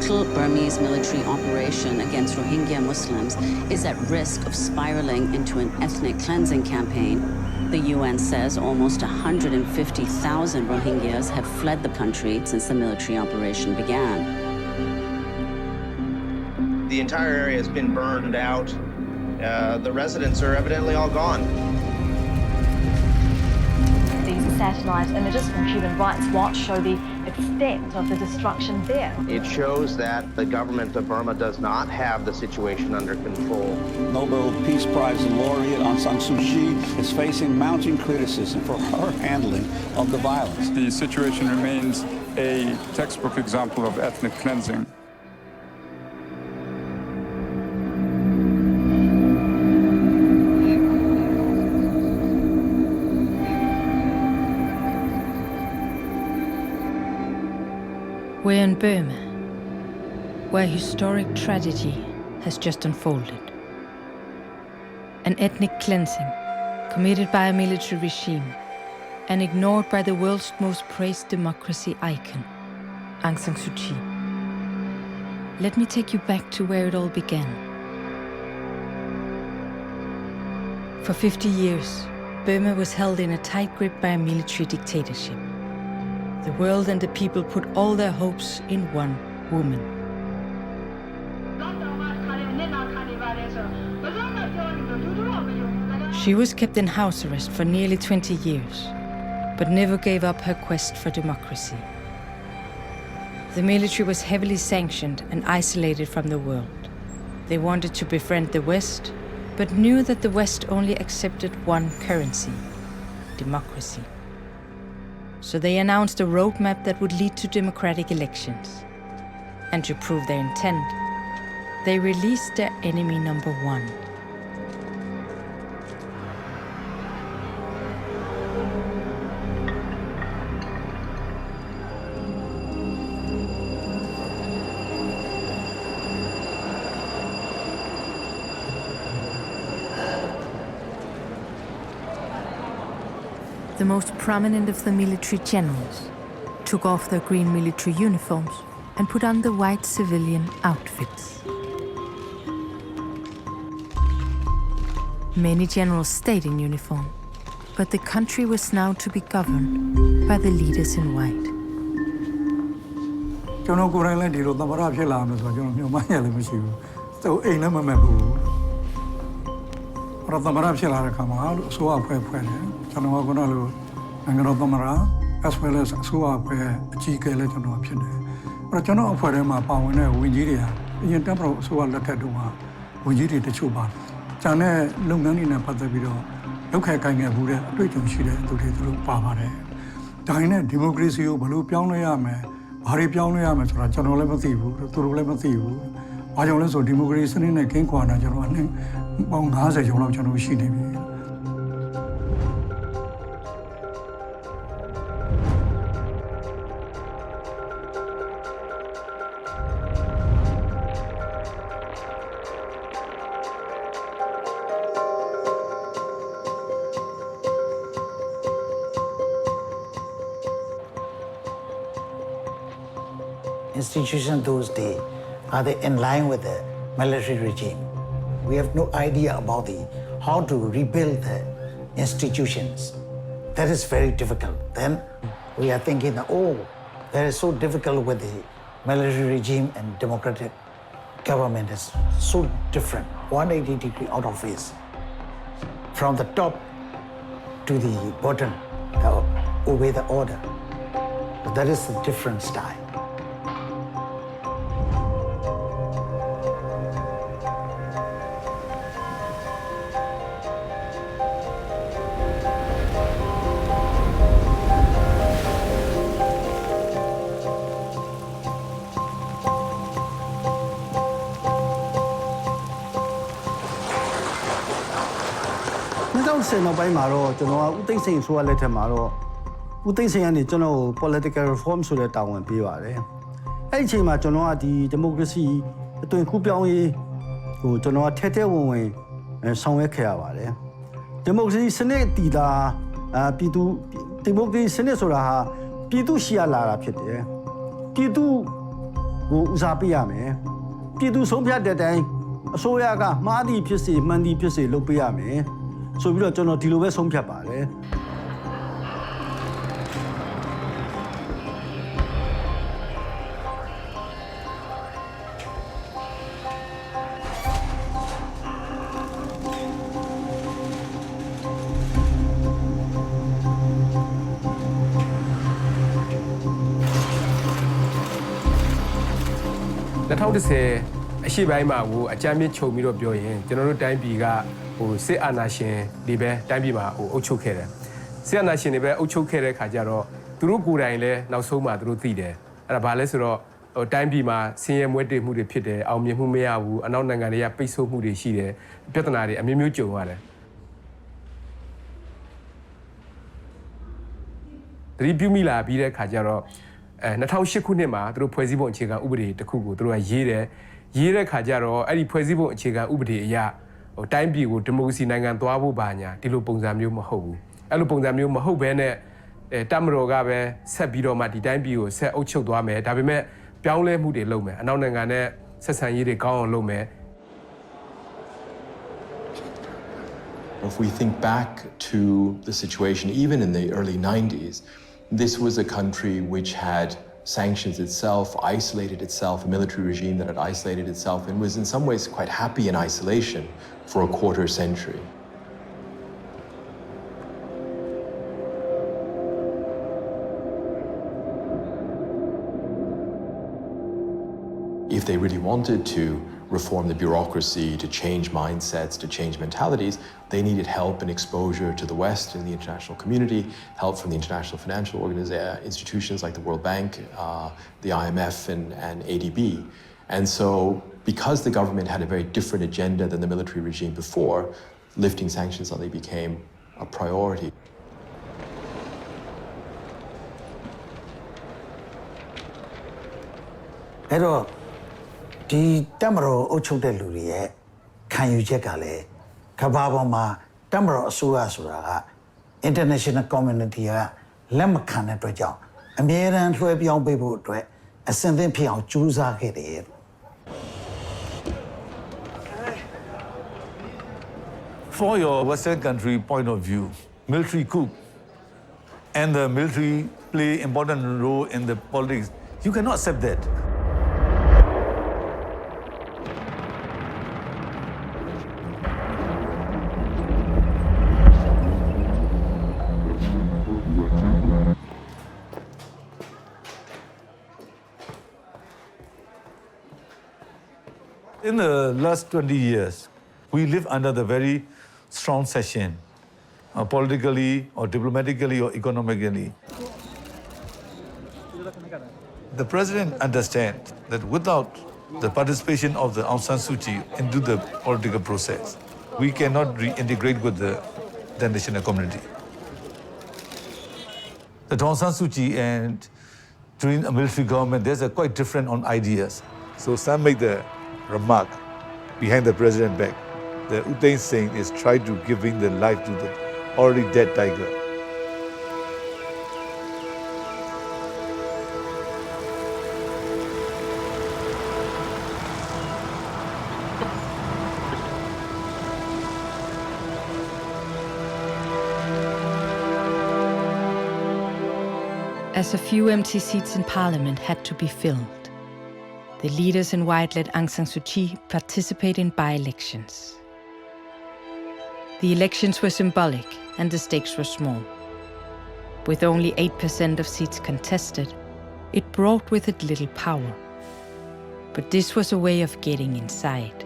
brutal Burmese military operation against Rohingya Muslims is at risk of spiraling into an ethnic cleansing campaign. The UN says almost 150,000 Rohingyas have fled the country since the military operation began. The entire area has been burned out. The residents are evidently all gone. These are satellite images from Human Rights Watch show the extent of the destruction there. It shows that the government of Burma does not have the situation under control. Nobel Peace Prize laureate Aung San Suu Kyi is facing mounting criticism for her handling of the violence. The situation remains a textbook example of ethnic cleansing. We're in Burma, where historic tragedy has just unfolded. An ethnic cleansing committed by a military regime and ignored by the world's most praised democracy icon, Aung San Suu Kyi. Let me take you back to where it all began. For 50 years, Burma was held in a tight grip by a military dictatorship. The world and the people put all their hopes in one woman. She was kept in house arrest for nearly 20 years, but never gave up her quest for democracy. The military was heavily sanctioned and isolated from the world. They wanted to befriend the West, but knew that the West only accepted one currency: democracy. So they announced a roadmap that would lead to democratic elections. And to prove their intent, they released their enemy number one. The most prominent of the military generals took off their green military uniforms and put on the white civilian outfits. Many generals stayed in uniform, but the country was now to be governed by the leaders in white. As well as Suapa, Chikele, but you know, for them, a pound in Wingiria, in temporal Sua Latadua, Wingi the Chuba. Chane, Lungan in a Patabido, Loka Kanga Buddha, Twitching Shida to the Pavare. Dine, democracy, Balu Pianoyame, Hari Pianoyame, Rachano Lemativu, Turu Lemativu, Ajolas or democracy in a King Kwana, Joran, Bongaza, Jolachano Shidi. Institutions those days, are they in line with the military regime? We have no idea about how to rebuild the institutions. That is very difficult. Then we are thinking that, that is so difficult with the military regime and democratic government is so different, 180 degrees out of phase. From the top to the bottom, obey the order. That is a different style. political reform ဆိုတဲ့တာဝန်ပေးပါတယ်။အဲ့ဒီအချိန်မှာကျွန်တော်ကဒီ democracy အသွင်ကူးပြောင်းရေးဟိုကျွန်တော်ကထဲထဲဝင်ဝင်ဆောင်ရွက်ခဲ့ရပါတယ်။ democracy စနစ်တည်တာပြည်သူ democracy စနစ်ဆိုတာဟာပြည်သူရှိရလာတာဖြစ်တယ်။ပြည်သူ ကိုဦးစားပေးရမယ်ပြည်သူဆုံးဖြတ်တဲ့အတိုင်းအစိုးရကမှားသည်ဖြစ်စေမှန်သည်ဖြစ်စေလုပ်ပေးရမယ်ဆိုပြီးတော့ကျွန်တော်ဒီလိုပဲဆုံးဖြတ်ပါတယ် 2010အရှိပိုင်းမှာကိုအကြမ်းမြင့်ချုပ်ပြီးတော့ပြောရင်ကျွန်တော်တို့တိုင်းပြည်ကစစ်အာဏာရှင်တွေပဲတိုင်းပြည်မှာအုပ်ချုပ်ခဲ့တယ်စစ်အာဏာရှင်တွေပဲအုပ်ချုပ်ခဲ့တဲ့ခါကျတော့သူတို့ကိုယ်တိုင်လည်းနောက်ဆုံးမှာသူတို့သိတယ်အဲ့ဒါဘာလဲဆိုတော့တိုင်းပြည်မှာဆင်းရဲမွဲတေမှုတွေဖြစ်တယ်အောင်မြင်မှုမရဘူးအနောက်နိုင်ငံတွေကပိတ်ဆို့မှုတွေရှိတယ်ပြဿနာတွေအမျိုးမျိုးကြုံရတယ်တတိပြုမိလာပြီးတဲ့ခါကျတော့2008ခုနှစ်မှာသူတို့ဖွဲ့စည်းပုံအခြေခံဥပဒေတစ်ခုကိုသူတို့ကရေးတဲ့ခါကျတော့အဲ့ဒီဖွဲ့စည်းပုံအခြေခံဥပဒေအရတိုင်းပြည်ကိုဒီမိုကရေစီနိုင်ငံသွားဖို့ပါညာဒီလိုပုံစံမျိုးမဟုတ်ဘူးအဲ့လိုပုံစံမျိုးမဟုတ်ဘဲနဲ့တပ်မတော်ကပဲဆက်ပြီးတော့မှဒီတိုင်းပြည်ကိုဆက်အုပ်ချုပ်သွားမယ်ဒါပေမဲ့ပြောင်းလဲမှုတွေလုပ်မယ်အနောက်နိုင်ငံနဲ့ဆက်ဆံရေးတွေကောင်းအောင်လုပ်မယ် If we think back to the situation even in the early 90s this was a country which had sanctions itself, isolated itself, a military regime that had isolated itself and was in some ways quite happy in isolation for a quarter century. If they really wanted to reform the bureaucracy, to change mindsets, to change mentalities, they needed help and exposure to the West and the international community, help from the international financial institutions like the World Bank, the IMF and ADB. And so because the government had a very different agenda than the military regime before, lifting sanctions suddenly became a priority. Hello. ဒီတက်မတော်အုပ်ချုပ်တဲ့လူတွေရဲ့ခံယူချက်ကလည်းကမ္ဘာပေါ်မှာတက်မတော်အစိုးရဆိုတာက international community ကလက်မခံတဲ့အတွက်ကြောင့်အမြဲတမ်းလွှဲပြောင်းပေးဖို့အတွက်အစဉ်သင့်ဖြစ်အောင်ကြိုးစားခဲ့တယ် For your Western country point of view, military coup and the military play important role in the politics, you cannot accept that. In the last 20 years, we live under the very strong session, politically or diplomatically or economically. The president understands that without the participation of the Aung San Suu Kyi into the political process, we cannot reintegrate with the international community. The Aung San Suu Kyi and during a military government, there's a quite different on ideas. So some make the remark behind the president back. The Utain saying is try to giving the life to the already dead tiger. As a few empty seats in parliament had to be filled, the leaders in white let Aung San Suu Kyi participate in by-elections. The elections were symbolic and the stakes were small. With only 8% of seats contested, it brought with it little power. But this was a way of getting inside.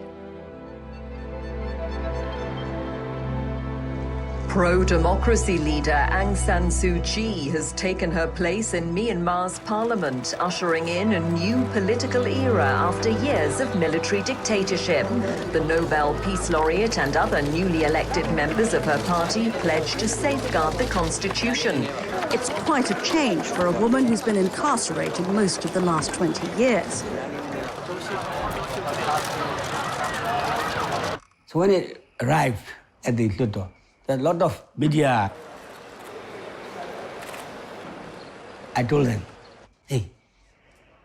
Pro-democracy leader Aung San Suu Kyi has taken her place in Myanmar's parliament, ushering in a new political era after years of military dictatorship. The Nobel Peace Laureate and other newly elected members of her party pledged to safeguard the constitution. It's quite a change for a woman who's been incarcerated most of the last 20 years. So when it arrived at the Traitor, a lot of media, I told them, hey,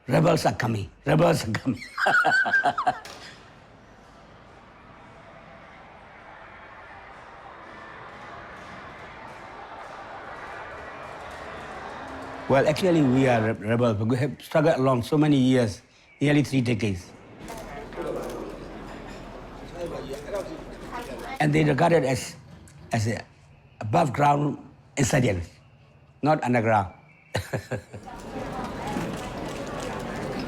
rebels are coming. Rebels are coming. Well, actually, we are rebels. We have struggled along so many years, nearly 3 decades. And they regard it as a above ground insurgents, not underground.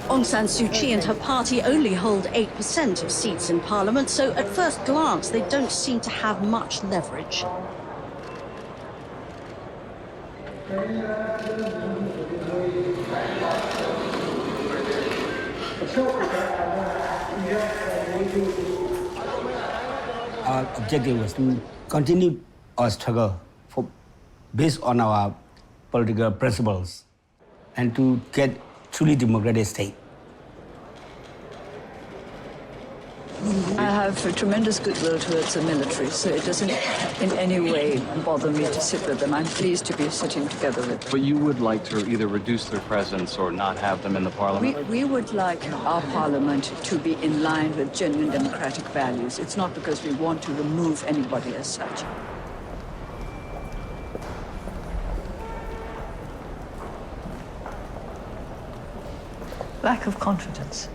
Aung San Suu Kyi and her party only hold 8% of seats in parliament, so at first glance they don't seem to have much leverage. Our objective was to continue our struggle based on our political principles and to get truly democratic state. I have a tremendous goodwill towards the military, so it doesn't in any way bother me to sit with them. I'm pleased to be sitting together with them. But you would like to either reduce their presence or not have them in the parliament? We would like our parliament to be in line with genuine democratic values. It's not because we want to remove anybody as such. Lack of confidence.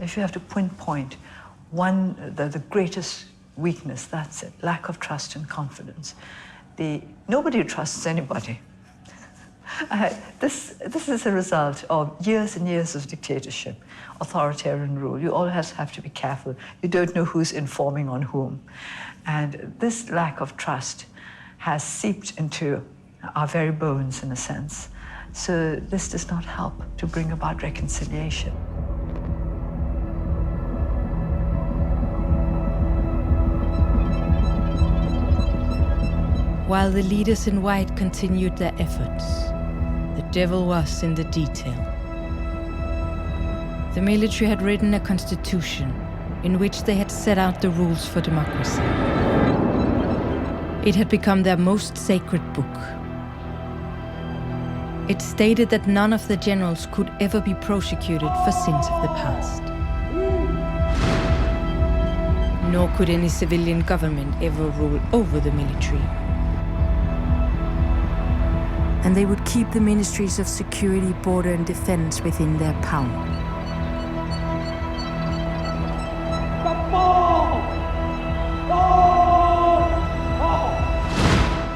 If you have to pinpoint the greatest weakness, that's it. Lack of trust and confidence. Nobody trusts anybody. This is a result of years and years of dictatorship, authoritarian rule. You always have to be careful. You don't know who's informing on whom. And this lack of trust has seeped into our very bones, in a sense. So this does not help to bring about reconciliation. While the leaders in white continued their efforts, the devil was in the detail. The military had written a constitution in which they had set out the rules for democracy. It had become their most sacred book. It stated that none of the generals could ever be prosecuted for sins of the past. Nor could any civilian government ever rule over the military. And they would keep the ministries of security, border and defense within their power.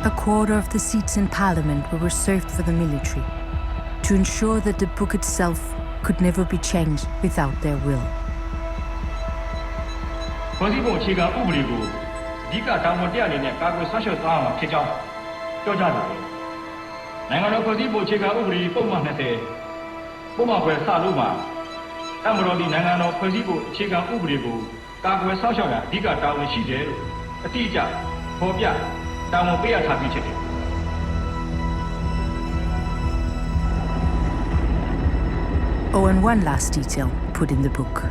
A quarter of the seats in parliament were reserved for the military to ensure that the book itself could never be changed without their will. Oh, and one last detail put in the book.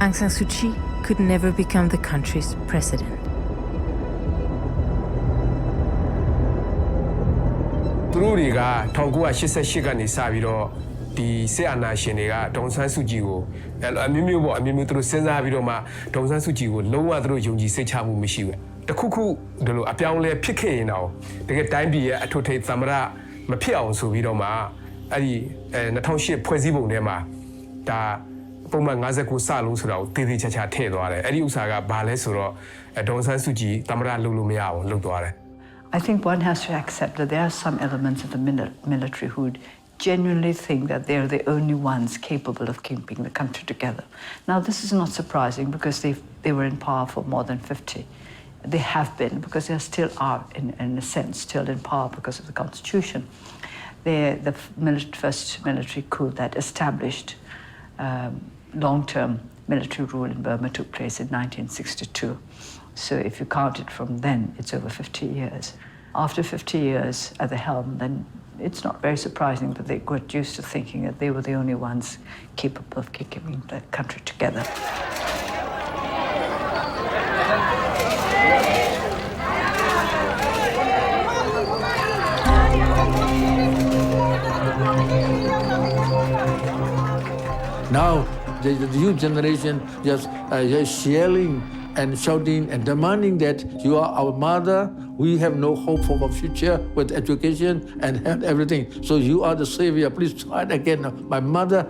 Aung San Suu Kyi could never become the country's president. Through 1988ကနေစပြီးတော့ဒီစစ်အာဏာရှင်တွေကဒေါန်ဆန်းစုကြည်ကိုအမျိုးမျိုးပေါ့အမျိုးမျိုးသူတို့စဉ်းစားပြီးတော့မှဒေါန်ဆန်းစုကြည်ကိုလုံးဝသူတို့ယုံကြည်စိတ်ချမှုမရှိဘူးတခုခုဒီလိုအပြောင်းလဲဖြစ်ခဲ့ရင်တော့တကယ်တိုင်းပြည်ရဲ့အထွတ်ထိပ်သမ္မတမဖြစ်အောင်ဆိုပြီးတော့မှအဲ့ဒီ2008ဖွဲ့စည်းပုံထဲမှာဒါပုံမှန်59စလုံးဆိုတာကိုတည်တည်ချာချာထည့်သွားတယ်အဲ့ဒီဥစ္စာကဘာလဲဆိုတော့ဒေါန်ဆန်းစုကြည်သမ္မတလုပ်လို့မရအောင်လုပ်သွားတယ် I think one has to accept that there are some elements of the military who genuinely think that they're the only ones capable of keeping the country together. Now, this is not surprising because they were in power for more than 50. They have been because they still are, in a sense, still in power because of the Constitution. The first military coup that established long-term military rule in Burma took place in 1962. So if you count it from then, it's over 50 years. After 50 years at the helm, then it's not very surprising that they got used to thinking that they were the only ones capable of keeping the country together. Now, the youth generation just yelling and shouting and demanding that you are our mother. We have no hope for our future with education and health, everything. So you are the savior. Please fight again, my mother.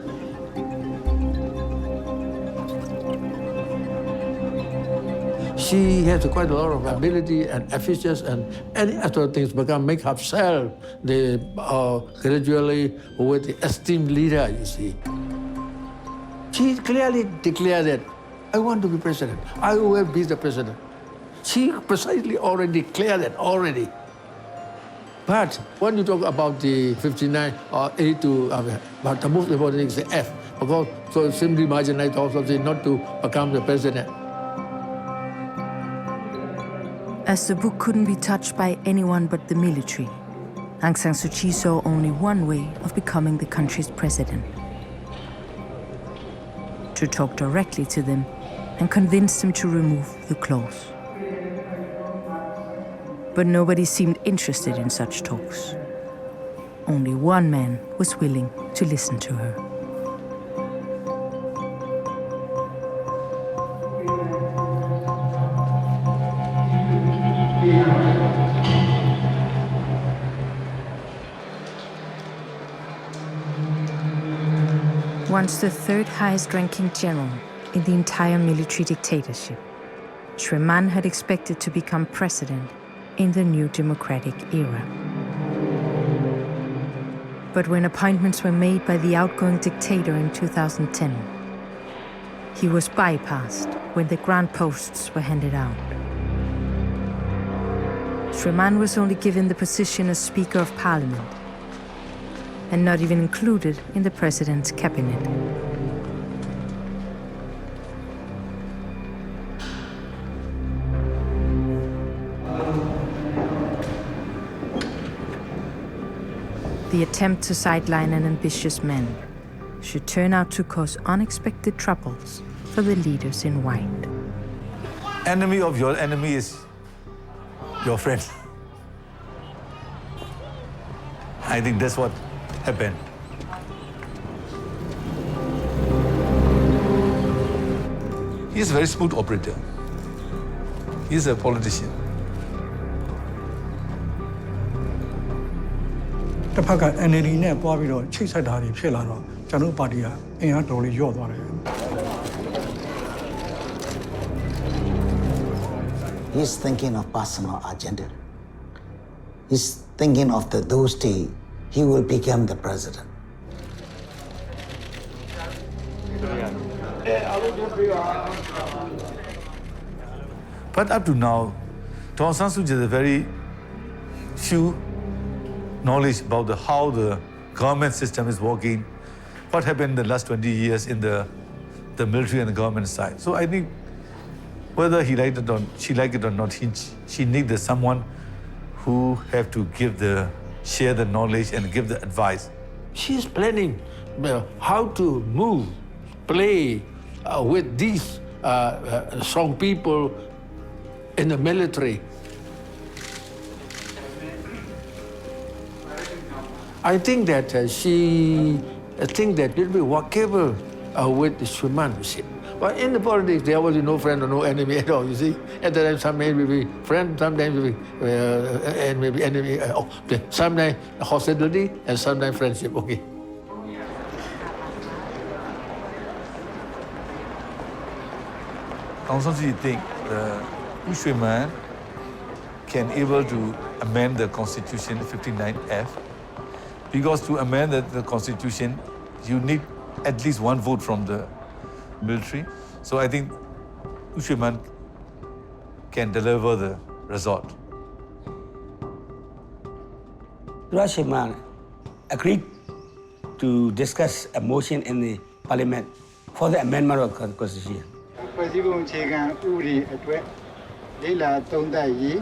She has quite a lot of ability and efficiency and any other things, but make herself gradually with the esteemed leader, you see. She clearly declared that, I want to be president. I will be the president. She precisely already declared that already. But when you talk about the 59 or 82, but the most important thing is the F, because so simply marginalized also say not to become the president. As the book couldn't be touched by anyone but the military, Aung San Suu Kyi saw only one way of becoming the country's president: to talk directly to them and convince them to remove the clause. But nobody seemed interested in such talks. Only one man was willing to listen to her. Once the third highest-ranking general in the entire military dictatorship, Shwe Mann had expected to become president in the new democratic era. But when appointments were made by the outgoing dictator in 2010, he was bypassed when the grand posts were handed out. Shwe Mann was only given the position as Speaker of Parliament, and not even included in the president's cabinet. The attempt to sideline an ambitious man should turn out to cause unexpected troubles for the leaders in white. Enemy of your enemy is your friend. I think that's what happened. He's a very smooth operator. He's a politician. တစ်ဖက်က NLD နဲ့တွားပြီးတော့ချိတ်ဆက်တာတွေဖြစ်လာတော့ကျွန်တော်ပါတီကအင်အားတော်လေးညော့သွားတယ် He's thinking of personal agenda. He's thinking of those days he will become the president. But up to now, Aung San Suu Kyi has a very few knowledge about how the government system is working, what happened in the last 20 years in the military and the government side. So I think whether he liked it or she liked it or not, she needed someone who have to share the knowledge and give the advice. She's planning how to move, play with these strong people in the military. I think that she think that it will be workable with Shwe Mann. But in the politics, there was no friend or no enemy at all, you see. At the time, sometimes we be friends, sometimes we be enemy. Sometimes hostility and sometimes friendship, okay. Aung San Suu Kyi think Shwe Mann can able to amend the Constitution 59F, because to amend the Constitution, you need at least one vote from the military. So I think Shwe Mann can deliver the result. Shwe Mann agreed to discuss a motion in the parliament for the amendment of the Constitution. ဖွဲ့စည်းပုံအခြေခံဥပဒေအတွက်လေ့လာသုံးသပ်ရေး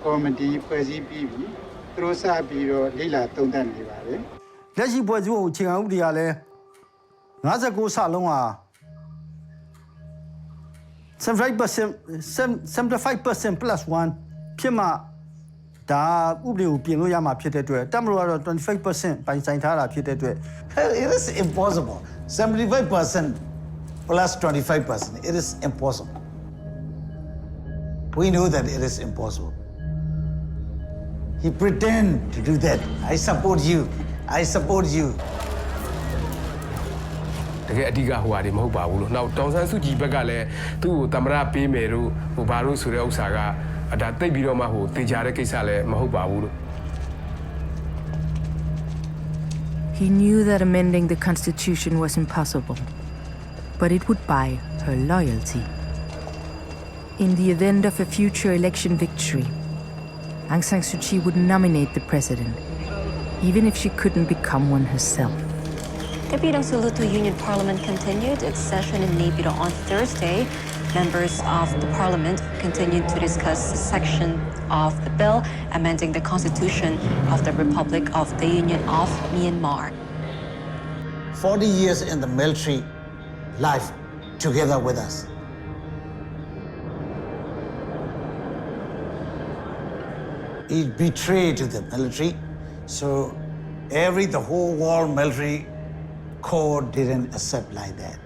ကော်မတီဖွဲ့စည်းပြီးပြီသူတို့စပြီးတော့လေ့လာသုံးသပ်နေပါတယ်လက်ရှိဖွဲ့စည်းပုံအခြေခံဥပဒေကလည်း59စလုံးဟာ 75% plus 1ဖြစ်မှဒါဥပဒေကိုပြင်လို့ရမှာဖြစ်တဲ့အတွက်တပ်မတော်ကတော့ 25% ပိုင်ဆိုင်ထားတာဖြစ်တဲ့အတွက် It is impossible. 75% plus 25%. It is impossible. We know that it is impossible. He pretend to do that. I support you. I support you. တကယ်အဓိကဟိုဟာတွေမဟုတ်ပါဘူးလို့နောက်တောင်ဆန်းစုကြည်ဘက်ကလည်းသူ့ကိုသမရပေးမယ်လို့ဟိုဘာလို့ဆိုတဲ့ဥစ္စာကဒါတိတ်ပြီးတော့မှဟိုတေချာတဲ့ကိစ္စလည်းမဟုတ်ပါဘူးလို့ He knew that amending the constitution was impossible, but it would buy her loyalty. In the event of a future election victory, Aung San Suu Kyi would nominate the president, even if she couldn't become one herself. Naypyidaw Union Parliament continued its session in Naypyidaw on Thursday. Members of the parliament continued to discuss a section of the bill amending the constitution of the Republic of the Union of Myanmar. 40 years in the military life together with us. He betrayed to the military, so the whole world military corps didn't accept like that.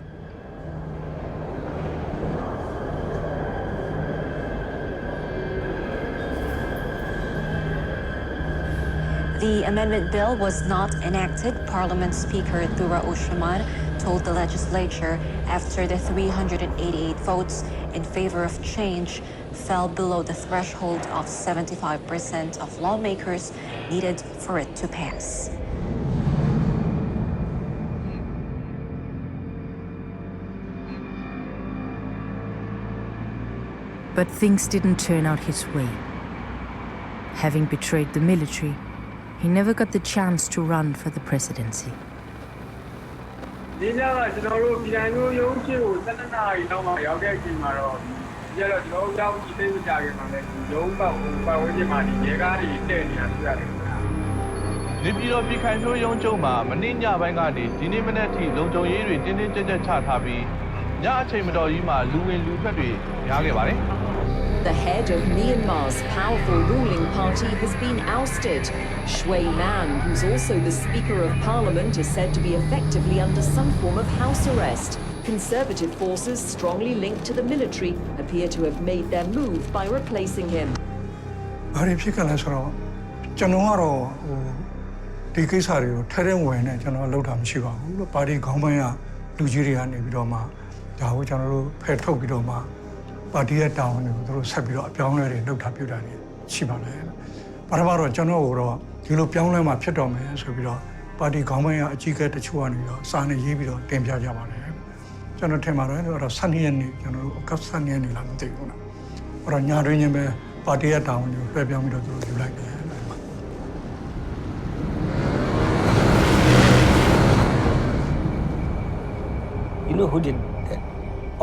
The amendment bill was not enacted. Parliament Speaker Thura Mann told the legislature after the 388 votes in favor of change fell below the threshold of 75% of lawmakers needed for it to pass. But things didn't turn out his way. Having betrayed the military, he never got the chance to run for the presidency. The head of Myanmar's powerful ruling party has been ousted. Shwe Mann, who's also the Speaker of Parliament, is said to be effectively under some form of house arrest. Conservative forces strongly linked to the military appear to have made their move by replacing him. Party town ကိုသူတို့ဆက်ပြီးတော့အပြောင်းလဲတွေလုပ်တာပြုတာနေရှိပါလေ။ပထမတော့ကျွန်တော်ကတော့ဒီလိုပြောင်းလဲမှဖြစ်တော့မယ်ဆိုပြီးတော့ပါတီခေါင်းပိုင်းကအကြီးအကဲတချို့ကနေတော့စာနဲ့ရေးပြီးတော့တင်ပြကြပါတယ်။ကျွန်တော်ထင်ပါတယ်အဲ့တော့12ရက်နေ့ကျွန်တော်တို့အကပ်12ရက်နေ့လားမသိဘူးနော်။အဲ့တော့ညာတွင်ချင်းပဲပါတီတောင်ကိုလွှဲပြောင်းပြီးတော့သူတို့ယူလိုက်တယ်။ You know who did that?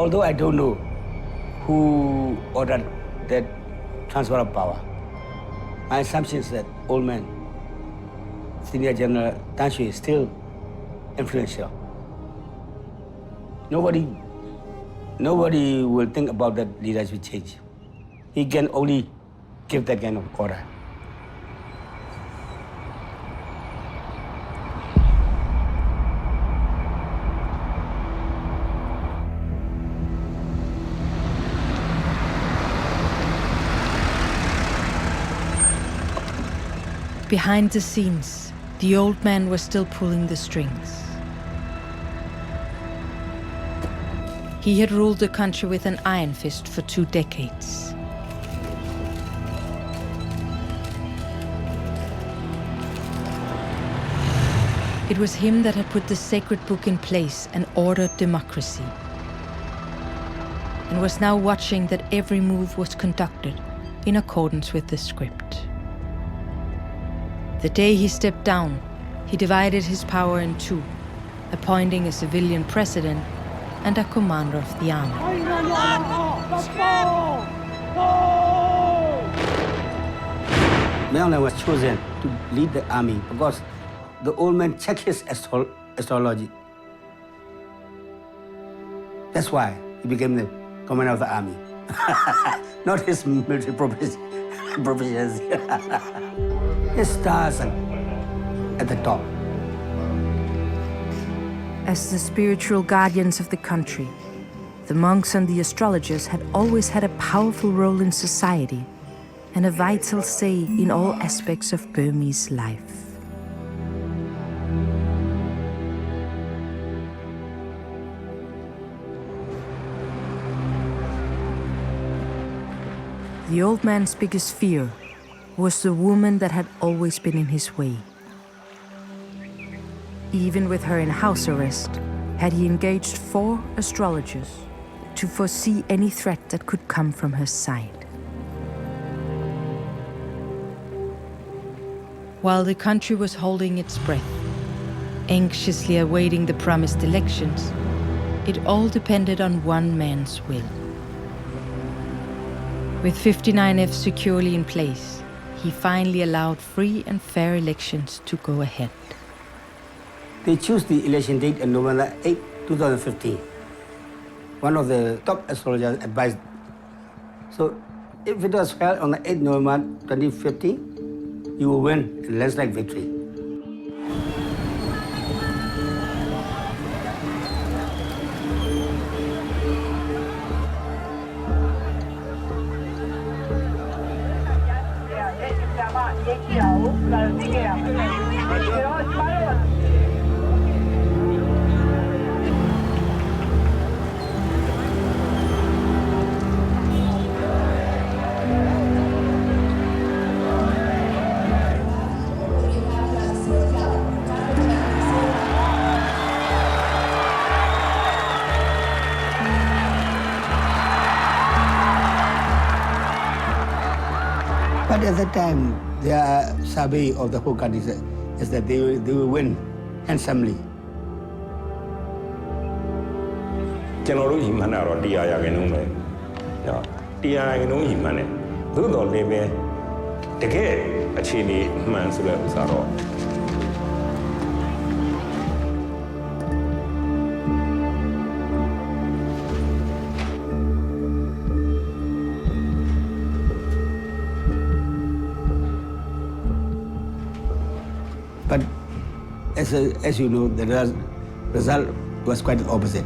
Although I don't know who ordered that transfer of power. My assumption is that old man, Senior General Tan Shwe, is still influential. Nobody will think about that leadership change. He can only give that kind of order. Behind the scenes, the old man was still pulling the strings. He had ruled the country with an iron fist for 2 decades. It was him that had put the sacred book in place and ordered democracy, and was now watching that every move was conducted in accordance with the script. The day he stepped down, he divided his power in two, appointing a civilian president and a commander of the army. Myanmar was chosen to lead the army because the old man checked his astrology. That's why he became the commander of the army, not his military proficiency. His stars are at the top. As the spiritual guardians of the country, the monks and the astrologers had always had a powerful role in society and a vital say in all aspects of Burmese life. The old man's biggest fear was the woman that had always been in his way. Even with her in house arrest, had he engaged 4 astrologers to foresee any threat that could come from her side. While the country was holding its breath, anxiously awaiting the promised elections, it all depended on one man's will. With 59F securely in place, he finally allowed free and fair elections to go ahead. They chose the election date on November 8, 2015. One of the top astrologers advised. So if it was held on the 8th November 2015, you will win a landslide victory. But at that time, their survey of the whole country is that they will win handsomely. ကျွန်တော်တို့ညီမှန်းတာတော့100ရာခိုင်နှုန်းပဲ။နော်100ရာခိုင်နှုန်းညီမှန်းတယ်။သို့တော်လည်းပဲတကယ်အခြေအနေမှန်ဆိုတဲ့ဥစ္စာတော့ But as you know, the result was quite the opposite.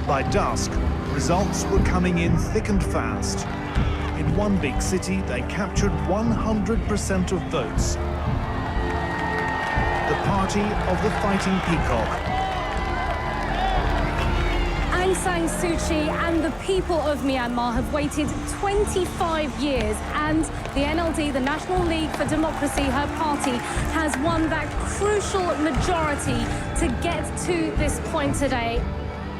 By dusk, results were coming in thick and fast. In one big city, they captured 100% of votes. The party of the Fighting Peacock. Aung San Suu Kyi and the people of Myanmar have waited 25 years, and the NLD, the National League for Democracy, her party, has won that crucial majority to get to this point today.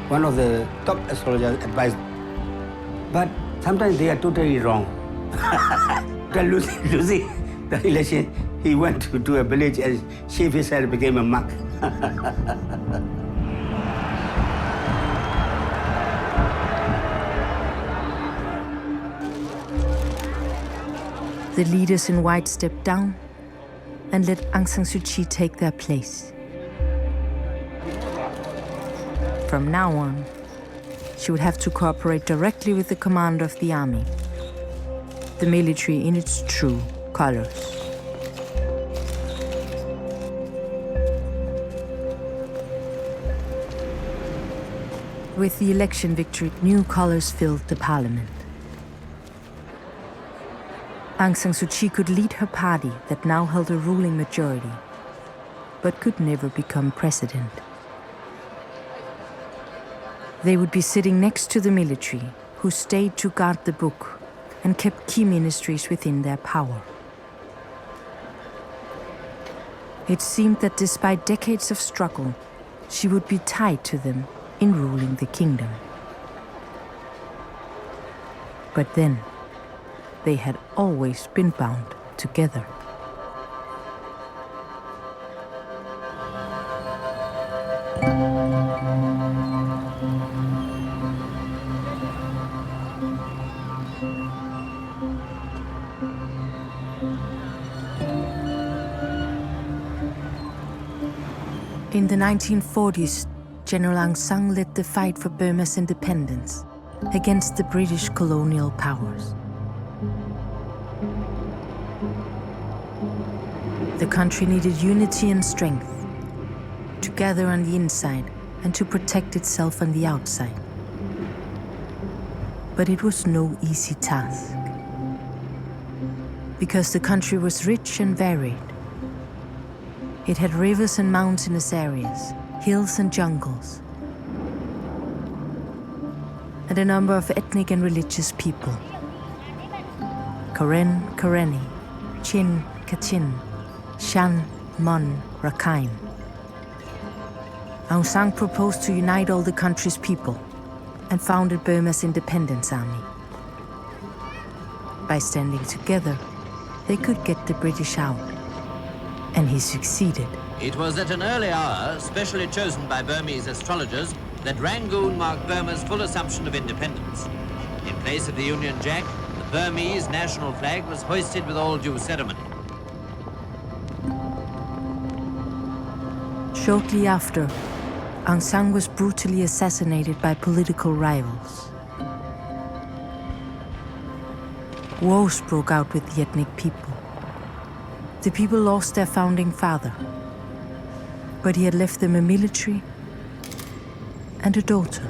One of the top astrologers advised, but sometimes they are totally wrong. After losing the election, he went to a village and shaved his head and became a monk. The leaders in white stepped down and let Aung San Suu Kyi take their place. From now on, she would have to cooperate directly with the commander of the army, the military in its true colors. With the election victory, new colors filled the parliament. Aung San Suu Kyi could lead her party that now held a ruling majority, but could never become president. They would be sitting next to the military, who stayed to guard the book and kept key ministries within their power. It seemed that despite decades of struggle, she would be tied to them in ruling the kingdom. But then, they had always been bound together. In the 1940s, General Aung San led the fight for Burma's independence against the British colonial powers. The country needed unity and strength, together on the inside and to protect itself on the outside. But it was no easy task, because the country was rich and varied. It had rivers and mountainous areas, hills and jungles, and a number of ethnic and religious people. Karen, Karenni, Chin, Kachin, Shan, Mon, Rakhine. Aung San proposed to unite all the country's people and founded Burma's independence army. By standing together, they could get the British out, and he succeeded. It was at an early hour, specially chosen by Burmese astrologers, that Rangoon marked Burma's full assumption of independence. In place of the Union Jack, the Burmese national flag was hoisted with all due ceremony. Shortly after, Aung San was brutally assassinated by political rivals. Wars broke out with the ethnic people. The people lost their founding father, but he had left them a military and a daughter.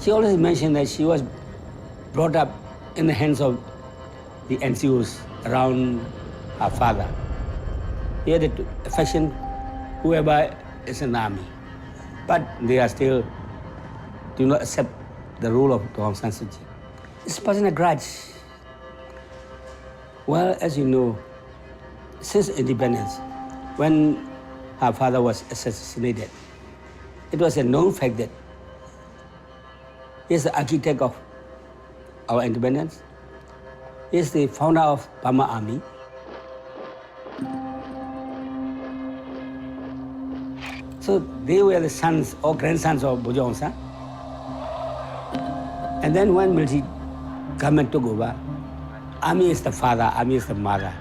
She always mentioned that she was brought up in the hands of the NCOs around her father. He had the affection, whoever is in the army. But they are still do not accept the rule of Aung San Suu Kyi. It's personal grudge. Well, as you know, since independence, when her father was assassinated, it was a known fact that he is the architect of our independence. He is the founder of Burma Army. So they were the sons or grandsons of Bojo Aung San. And then when military government took over, army is the father, army is the mother.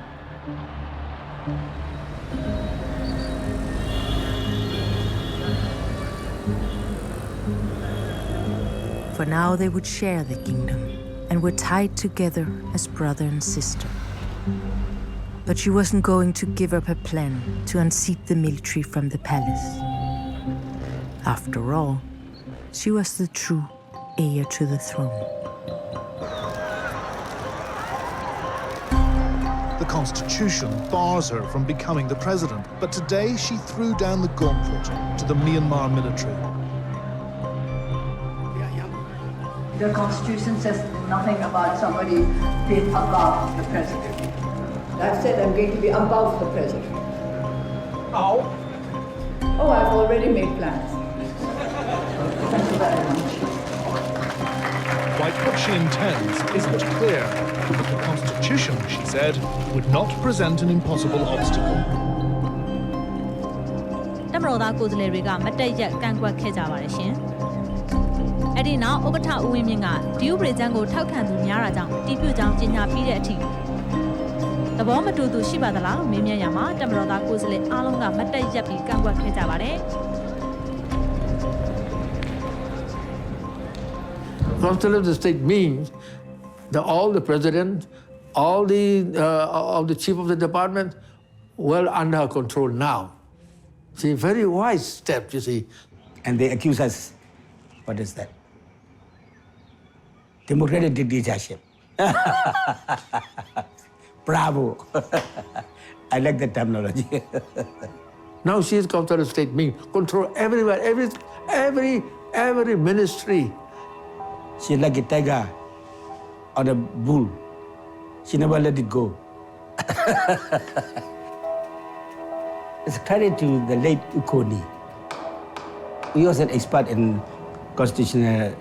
For now, they would share the kingdom and were tied together as brother and sister. But she wasn't going to give up her plan to unseat the military from the palace. After all, she was the true heir to the throne. The Constitution bars her from becoming the president, but today she threw down the gauntlet to the Myanmar military. The Constitution says nothing about somebody being above the president. I've said I'm going to be above the president. How? Oh, I've already made plans. Thank you very much. Quite what she intends isn't clear, but the Constitution, she said, would not present an impossible obstacle. တမတော်သားကိုယ်စားလှယ်တွေကမတက်ရက်ကန့်ကွက်ခဲ့ကြပါတယ်ရှင်။အဲ့ဒီနောက်ဥက္ကဋ္ဌဦးဝင်းမြင့်ကဒီဥပဒေကြမ်းကိုထောက်ခံသူများတာကြောင့်တည်ပြုကြောင်းကြေညာပြီးတဲ့အထိသဘောမတူသူရှိပါသလားလို့မေးမြန်းရမှာတမတော်သားကိုယ်စားလှယ်အားလုံးကမတက်ရက်ပြီးကန့်ကွက်ခဲ့ကြပါတယ်။ Counsellor of the state means that all the president, all the chief of the department, well under her control now. See, very wise step, you see. And they accuse us, what is that? Democratic dictatorship. Bravo. I like the terminology. Now she is Counsellor of State, means control everywhere, every ministry. She's like a tiger or a bull. She never let it go. It's credit to the late Ukoni. He was an expert in constitutional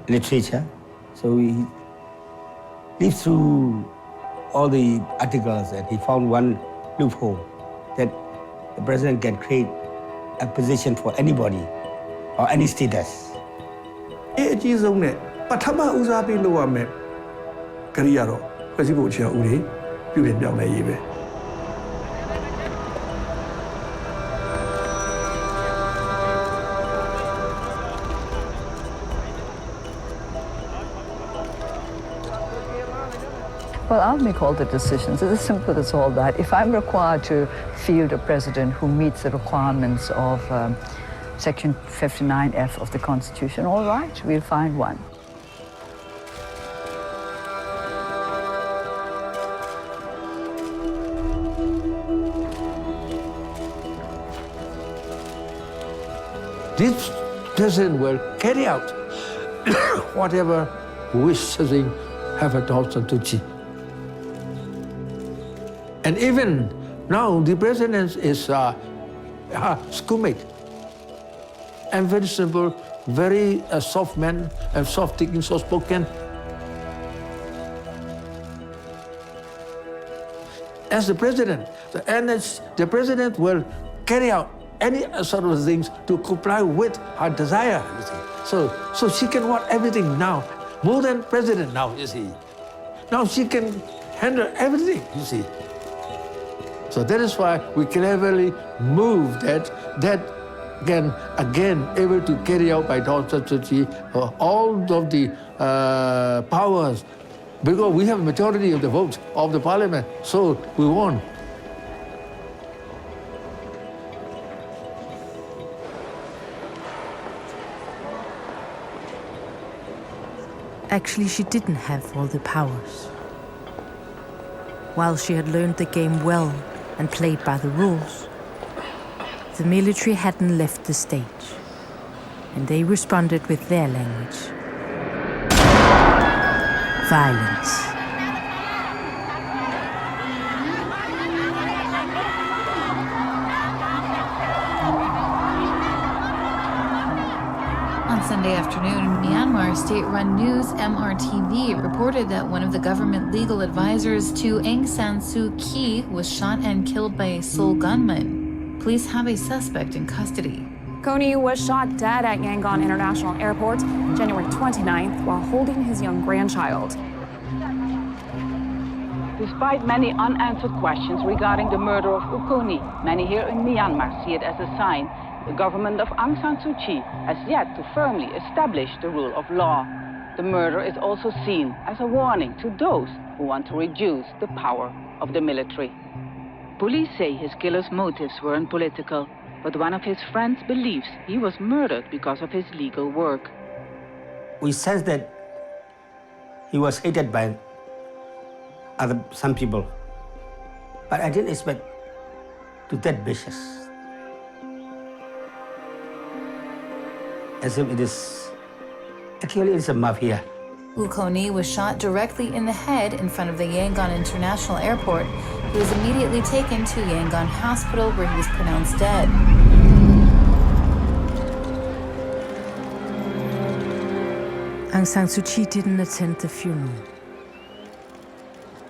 literature. So he lived through all the articles and he found one loophole that the president can create a position for anybody or any status. အကြီးဆုံးနဲ့ပထမဦးစားပေးလုပ်ရမယ်ကရိယာတော့ဖွဲ့စည်းပုံအခြေခံဥပဒေပြုပြင်ပြောင်းလဲရေးပဲ The Well, I'll make all the decisions. It's as simple as all that. If I'm required to field a president who meets the requirements of Section 59F of the Constitution, all right, we'll find one. This president will carry out whatever wishes have a Aung San Suu Kyi. And even now, the president is schoolmate and very simple, very soft man and soft thinking, soft spoken. As the president, the president will carry out any sort of things to comply with her desire, you see. So she can want everything now, more than president now, you see. Now she can handle everything, you see. So that is why we cleverly move that can again able to carry out by Aung San Suu Kyi all of the powers, because we have a majority of the votes of the parliament, so we won. Actually, she didn't have all the powers. While she had learned the game well and played by the rules, the military hadn't left the stage, and they responded with their language. Violence. On Sunday afternoon, Myanmar state-run news MRTV reported that one of the government legal advisors to Aung San Suu Kyi was shot and killed by a sole gunman. Police have a suspect in custody. Kony was shot dead at Yangon International Airport January 29th while holding his young grandchild. Despite many unanswered questions regarding the murder of Kony, many here in Myanmar see it as a sign the government of Aung San Suu Kyi has yet to firmly establish the rule of law. The murder is also seen as a warning to those who want to reduce the power of the military. Police say his killer's motives weren't political, but one of his friends believes he was murdered because of his legal work. We sense that he was hated by some people, but I didn't expect to that vicious. As if it is, actually it's a mafia. Kony was shot directly in the head in front of the Yangon International Airport. He was immediately taken to Yangon Hospital where he was pronounced dead. Aung San Suu Kyi didn't attend the funeral.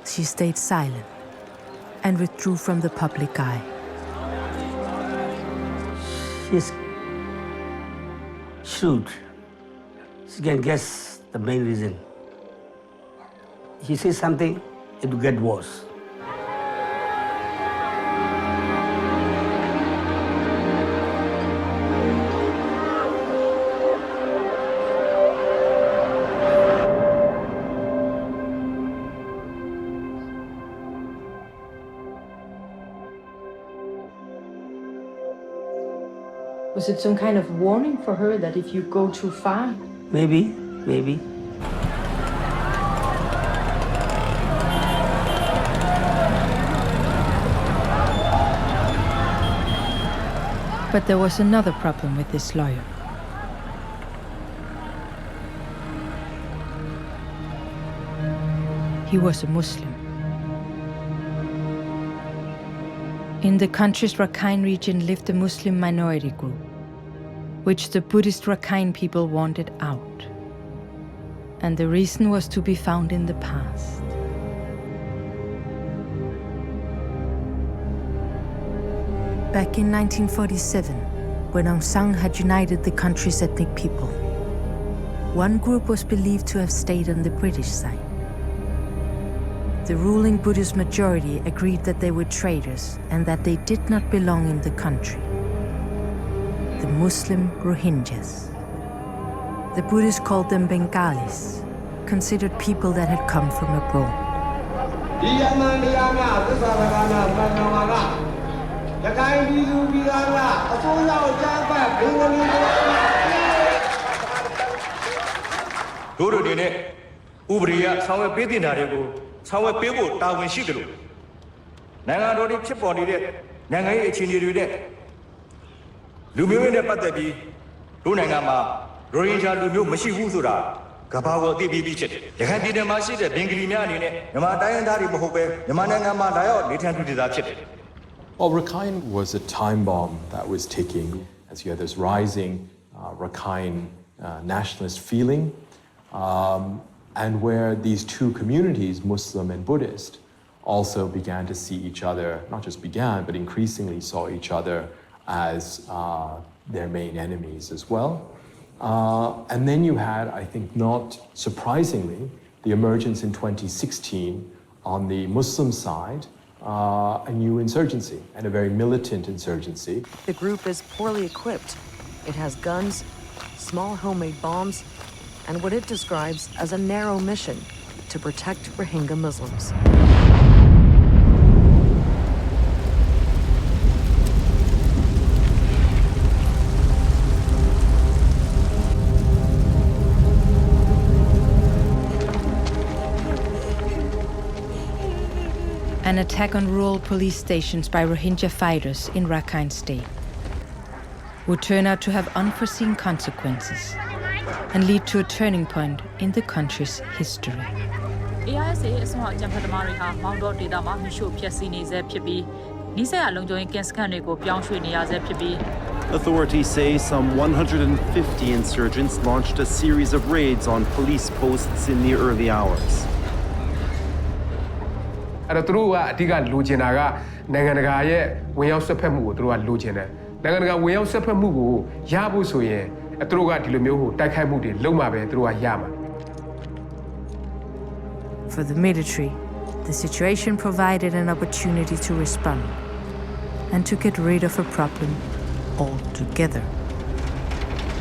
She stayed silent and withdrew from the public eye. She's shrewd. She can guess the main reason. She says something, it will get worse. Was it some kind of warning for her that if you go too far? Maybe. But there was another problem with this lawyer. He was a Muslim. In the country's Rakhine region lived a Muslim minority group, which the Buddhist Rakhine people wanted out. And the reason was to be found in the past. Back in 1947, when Aung San had united the country's ethnic people, one group was believed to have stayed on the British side. The ruling Buddhist majority agreed that they were traitors and that they did not belong in the country. The Muslim Rohingyas. The Buddhists called them Bengalis, considered people that had come from abroad. Rakhine was a time bomb that was ticking as you had this rising Rakhine nationalist feeling, and where these two communities, Muslim and Buddhist, also began to see each other, not just began, but increasingly saw each other as their main enemies as well. And then you had, I think not surprisingly, the emergence in 2016 on the Muslim side, a new insurgency, and a very militant insurgency. The group is poorly equipped. It has guns, small homemade bombs, and what it describes as a narrow mission to protect Rohingya Muslims. An attack on rural police stations by Rohingya fighters in Rakhine State would turn out to have unforeseen consequences and lead to a turning point in the country's history. Authorities say some 150 insurgents launched a series of raids on police posts in the early hours. အဲ့တော့သူတို့ကအဓိကလိုချင်တာကနိုင်ငံတကာရဲ့ဝင်ရောက်ဆက်ဖက်မှုကိုသူတို့ကလိုချင်တယ်နိုင်ငံတကာဝင်ရောက်ဆက်ဖက်မှုကိုရဖို့ဆိုရင်သူတို့ကဒီလိုမျိုးတိုက်ခိုက်မှုတွေလုပ်မှာပဲသူတို့ကရမှာ For the military, the situation provided an opportunity to respond and to get rid of a problem altogether.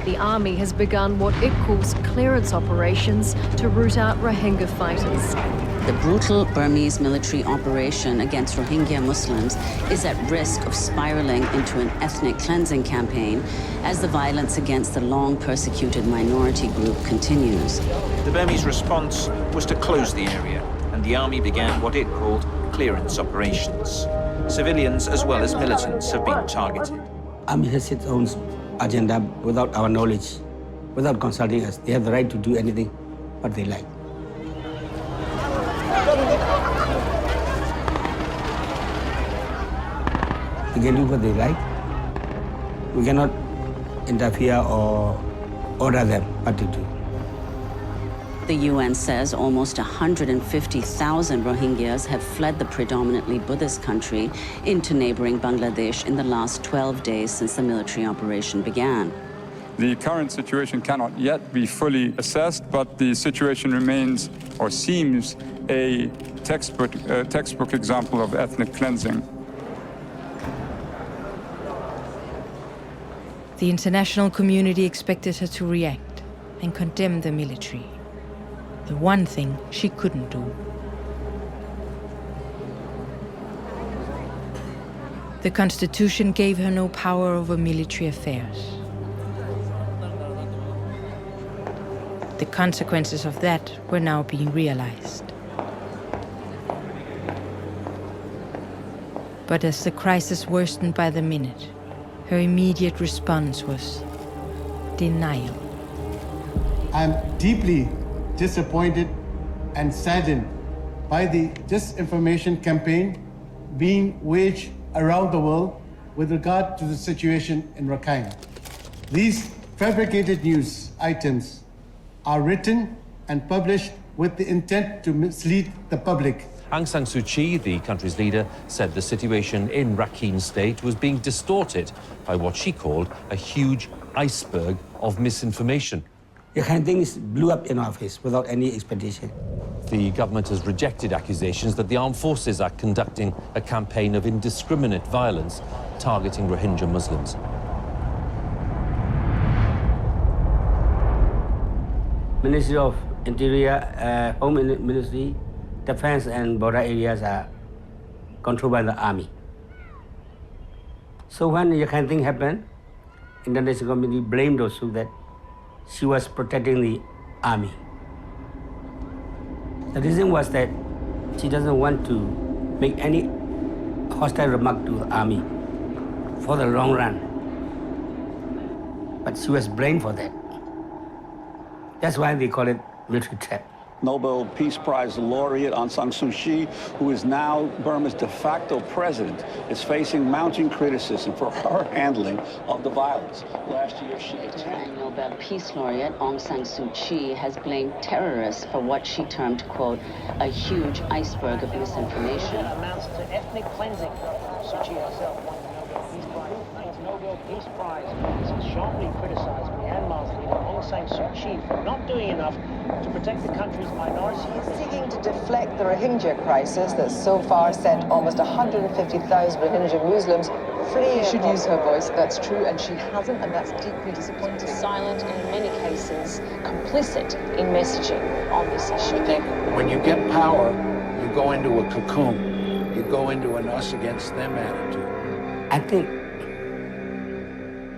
The army has begun what it calls clearance operations to root out Rohingya fighters. The brutal Burmese military operation against Rohingya Muslims is at risk of spiraling into an ethnic cleansing campaign as the violence against the long persecuted minority group continues. The Burmese response was to close the area, and the army began what it called clearance operations. Civilians as well as militants have been targeted. Army has its own agenda without our knowledge, without consulting us. They have the right to do anything what they like. They can do what they like. We cannot interfere or order them what to do. The UN says almost 150,000 Rohingyas have fled the predominantly Buddhist country into neighboring Bangladesh in the last 12 days since the military operation began. The current situation cannot yet be fully assessed, but the situation remains or seems a textbook example of ethnic cleansing. The international community expected her to react and condemn the military, the one thing she couldn't do. The Constitution gave her no power over military affairs. The consequences of that were now being realized. But as the crisis worsened by the minute, her immediate response was denial. I'm deeply disappointed and saddened by the disinformation campaign being waged around the world with regard to the situation in Rakhine. These fabricated news items are written and published with the intent to mislead the public. Aung San Suu Kyi, the country's leader, said the situation in Rakhine State was being distorted by what she called a huge iceberg of misinformation. The kind of things blew up in our face without any expectation. The government has rejected accusations that the armed forces are conducting a campaign of indiscriminate violence targeting Rohingya Muslims. Ministry of Interior, Home Ministry, defense and border areas are controlled by the army. So when the kind of thing happened, international community blamed also that she was protecting the army. The reason was that she doesn't want to make any hostile remark to the army for the long run. But she was blamed for that. That's why they call it military trap. Nobel Peace Prize laureate Aung San Suu Kyi, who is now Burma's de facto president, is facing mounting criticism for her handling of the violence. Last year, she attacked. Nobel Peace laureate Aung San Suu Kyi has blamed terrorists for what she termed, quote, a huge iceberg of misinformation. Amounts to ethnic cleansing. Suu Kyi herself won the Nobel Peace Prize. She's sharply criticized Myanmar's leader Aung San Suu Kyi for not doing enough to protect the country's minorities. Seeking to deflect the Rohingya crisis that so far sent almost 150,000 Rohingya Muslims fleeing. She should use her voice, that's true, and she hasn't, and that's deeply disappointing. Silent and in many cases complicit in messaging on this issue. I think when you get power, you go into a cocoon. You go into an us against them attitude. I think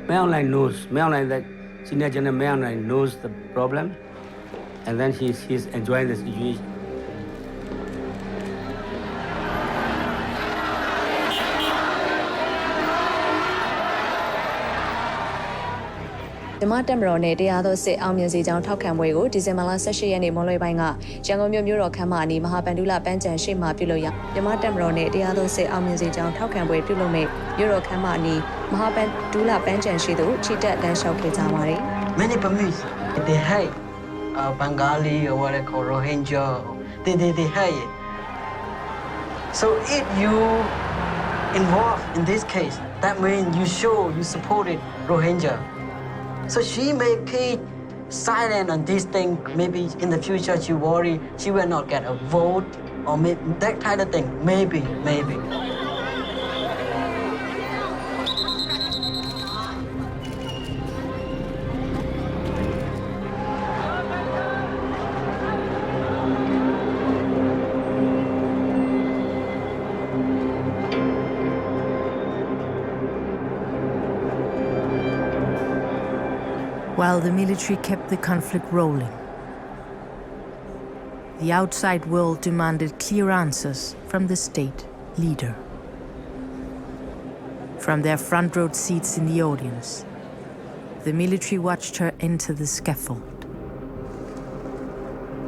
Myanmar knows, that Senior General Myanmar knows the problem, and then she's enjoying the situation. Myanmar တပ်မတော်နဲ့တရားသောစစ်အောင်မြင်စေကြောင်းထောက်ခံပွဲကိုဒီဇင်ဘာလ18ရက်နေ့မွန်းလွဲပိုင်းကရန်ကုန်မြို့တော်ခမ်းမအနီးမဟာဗန္ဓုလပန်းခြံရှိမှပြုလုပ်ရာမြန်မာတပ်မတော်နဲ့တရားသောစစ်အောင်မြင်စေကြောင်းထောက်ခံပွဲပြုလုပ်မဲ့မြို့တော်ခမ်းမအနီးမဟာဗန္ဓုလပန်းခြံရှိသို့ချီတက်လမ်းလျှောက်ခဲ့ကြပါတယ် Many Burmese they hate Bengali or what they call Rohingya. They hate it. So if you involved in this case, that means you show you supported Rohingya. So she may keep silent on this thing. Maybe in the future she worry she will not get a vote or maybe that kind of thing. Maybe. While the military kept the conflict rolling, the outside world demanded clear answers from the state leader. From their front row seats in the audience, the military watched her enter the scaffold.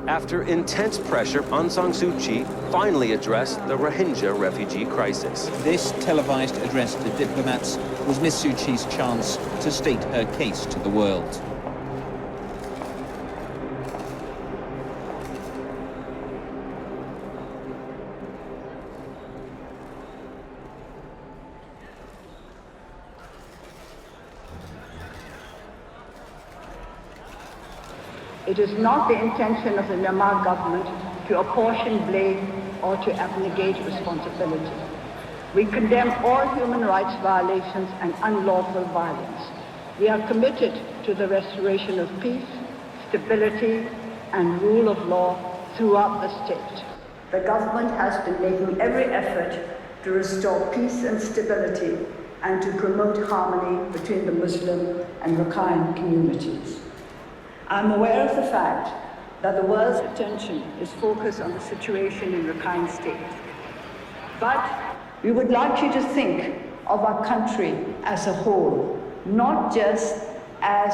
After intense pressure, Aung San Suu Kyi finally addressed the Rohingya refugee crisis. This televised address to diplomats was Miss Suu Kyi's chance to state her case to the world. It is not the intention of the Myanmar government to apportion blame or to abnegate responsibility. We condemn all human rights violations and unlawful violence. We are committed to the restoration of peace, stability, and rule of law throughout the state. The government has been making every effort to restore peace and stability and to promote harmony between the Muslim and Rakhine communities. I'm aware of the fact that the world's attention is focused on the situation in Rakhine State. But we would like you to think of our country as a whole, not just as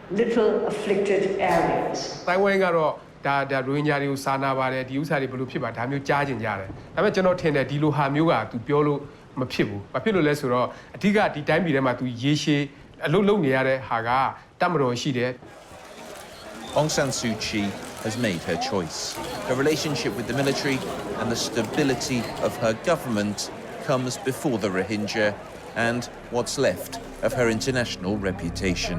little afflicted areas. တိုင်းဝိုင်းကတော့ဒါရိုဟင်ဂျာတွေကိုစာနာပါတယ်ဒီဥစ္စာတွေဘယ်လိုဖြစ်ပါဒါမျိုးကြားကျင်ကြတယ်ဒါပေမဲ့ကျွန်တော်ထင်တယ်ဒီလိုဟာမျိုးက तू ပြောလို့မဖြစ်ဘူးဘာဖြစ်လို့လဲဆိုတော့အဓိကဒီတိုင်းပြည်ထဲမှာ तू ရေရှည်အလုပ်လုပ်နေရတဲ့ဟာကတမတော်ရှိတယ် Aung San Suu Kyi has made her choice. Her relationship with the military and the stability of her government comes before the Rohingya and what's left of her international reputation.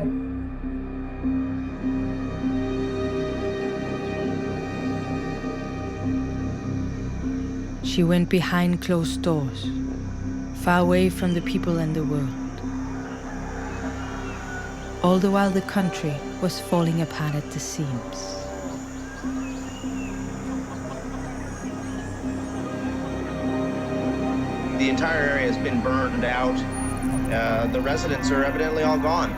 She went behind closed doors, far away from the people and the world. All the while the country was falling apart at the seams. The entire area has been burned out. The residents are evidently all gone.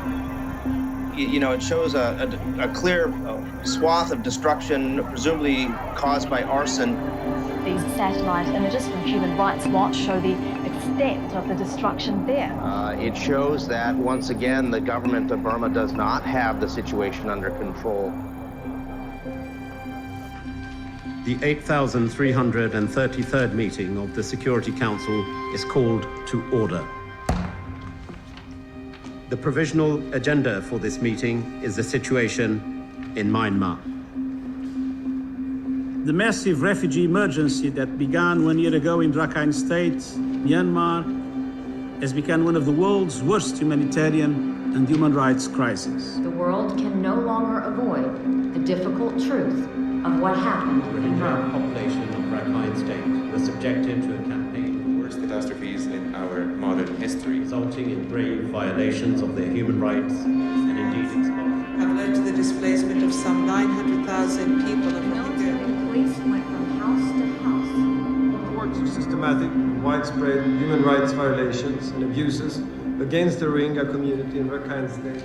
You know, it shows a clear swath of destruction, presumably caused by arson. These satellite images from Human Rights Watch show the extent of the destruction there. It shows that, once again, the government of Burma does not have the situation under control. The 8,333rd meeting of the Security Council is called to order. The provisional agenda for this meeting is the situation in Myanmar. The massive refugee emergency that began 1 year ago in Rakhine State, Myanmar, has become one of the world's worst humanitarian and human rights crises. The world can no longer avoid the difficult truth of what happened in Burma. The population of Rakhine State was subjected to a campaign of worst catastrophes in our modern history, resulting in grave violations of their human rights and indeed expulsion. Have led to the displacement of some 900,000 people of Rohingya. Police went from house to house. Reports of systematic, widespread human rights violations and abuses against the Rohingya community in Rakhine State.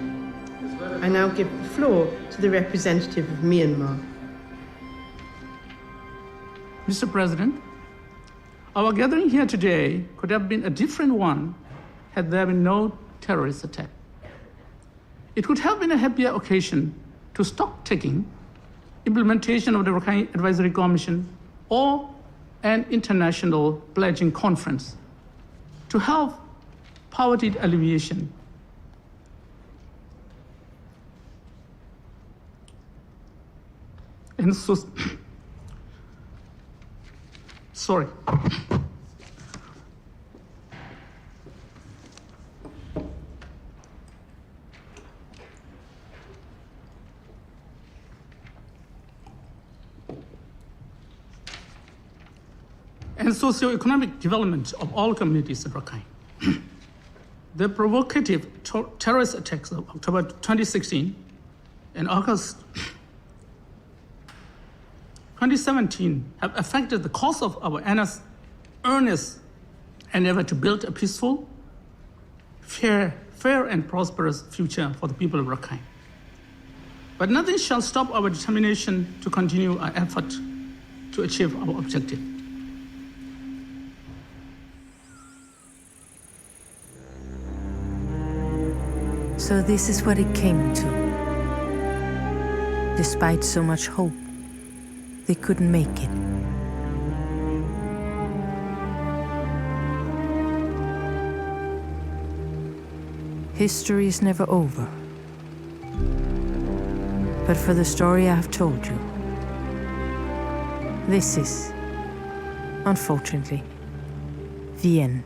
I now give the floor to the representative of Myanmar. Mr. President, our gathering here today could have been a different one had there been no terrorist attack. It could have been a happier occasion to stop taking implementation of the Rakhine Advisory Commission or an international pledging conference to help poverty alleviation. And so, sorry. And socio-economic development of all communities in Rakhine. The provocative terrorist attacks of October 2016 and August 2017 have affected the course of our earnest endeavor to build a peaceful, fair and prosperous future for the people of Rakhine. But nothing shall stop our determination to continue our effort to achieve our objective. So this is what it came to. Despite so much hope, they couldn't make it. History is never over. But for the story I have told you, this is, unfortunately, the end.